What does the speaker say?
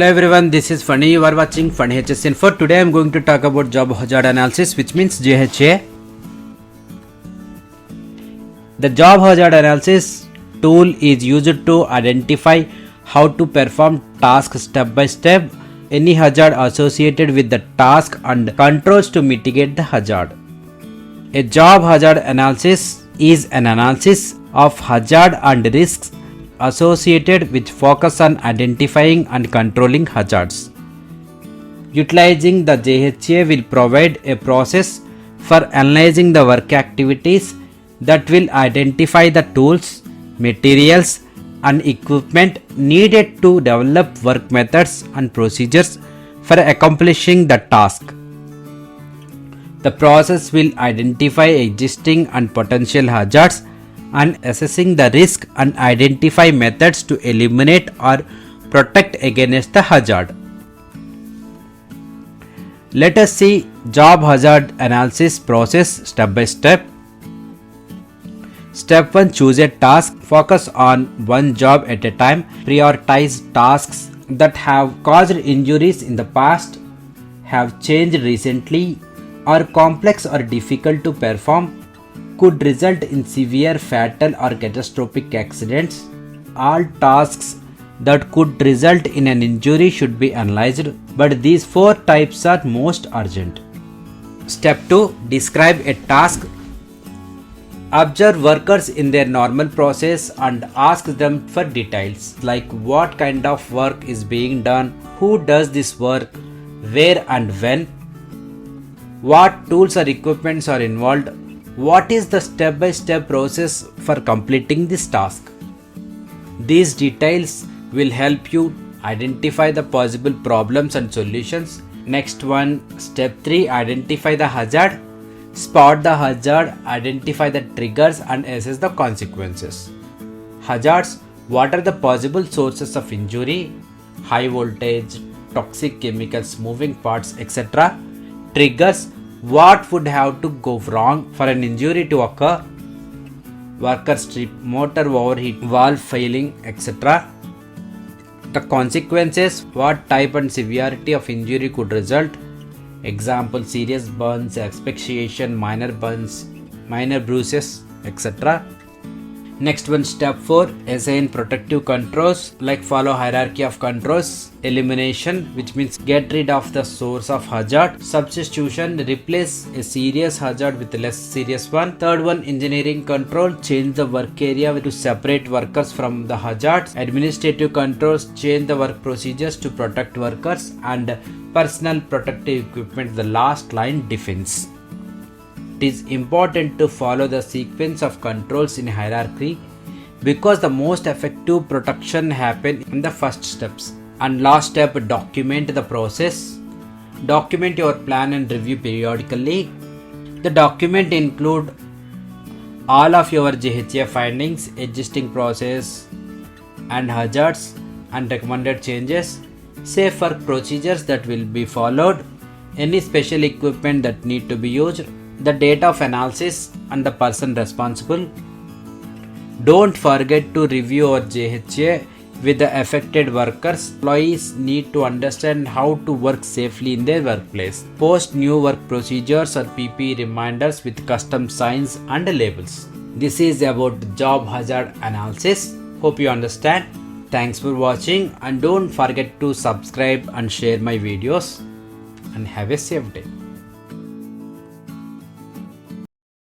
Hello everyone, this is Funny. You are watching Funny HS Info. Today I am going to talk about job hazard analysis, which means JHA. The job hazard analysis tool is used to identify how to perform tasks step by step, any hazard associated with the task and controls to mitigate the hazard. A job hazard analysis is an analysis of hazard and risks associated with focus on identifying and controlling hazards. Utilizing the JHA will provide a process for analyzing the work activities that will identify the tools, materials, and equipment needed to develop work methods and procedures for accomplishing the task. The process will identify existing and potential hazards and assessing the risk and identify methods to eliminate or protect against the hazard. Let us see job hazard analysis process step by step. Step 1. Choose a task. Focus on one job at a time. Prioritize tasks that have caused injuries in the past, have changed recently, are complex or difficult to perform, could result in severe, fatal or catastrophic accidents. All tasks that could result in an injury should be analyzed, but these 4 types are most urgent. Step 2. Describe a task. Observe workers in their normal process and ask them for details like what kind of work is being done, who does this work, where and when, what tools or equipments are involved, what is the step-by-step process for completing this task. These details will help you identify the possible problems and solutions. Next one, step 3, identify the hazard. Spot the hazard, identify the triggers and assess the consequences. Hazards: what are the possible sources of injury? High voltage, toxic chemicals, moving parts, etc. Triggers: what would have to go wrong for an injury to occur? Worker strip, motor overheat, valve failing, etc. The consequences: what type and severity of injury could result? Example: serious burns, asphyxiation, minor burns, minor bruises, etc. Next one, step 4, assign protective controls, like follow hierarchy of controls. Elimination, which means get rid of the source of hazard. Substitution, replace a serious hazard with a less serious one. Third one, engineering control, change the work area to separate workers from the hazards. Administrative controls, change the work procedures to protect workers. And personal protective equipment, the last line defense. It is important to follow the sequence of controls in hierarchy because the most effective protection happen in the first steps. And last step, document the process. Document your plan and review periodically. The document include all of your JHA findings, existing process and hazards and recommended changes, safe work procedures that will be followed, any special equipment that need to be used, the date of analysis and the person responsible. Don't forget to review your JHA with the affected workers. Employees need to understand how to work safely in their workplace. Post new work procedures or PP reminders with custom signs and labels. This is about job hazard analysis. Hope you understand. Thanks for watching and don't forget to subscribe and share my videos and have a safe day.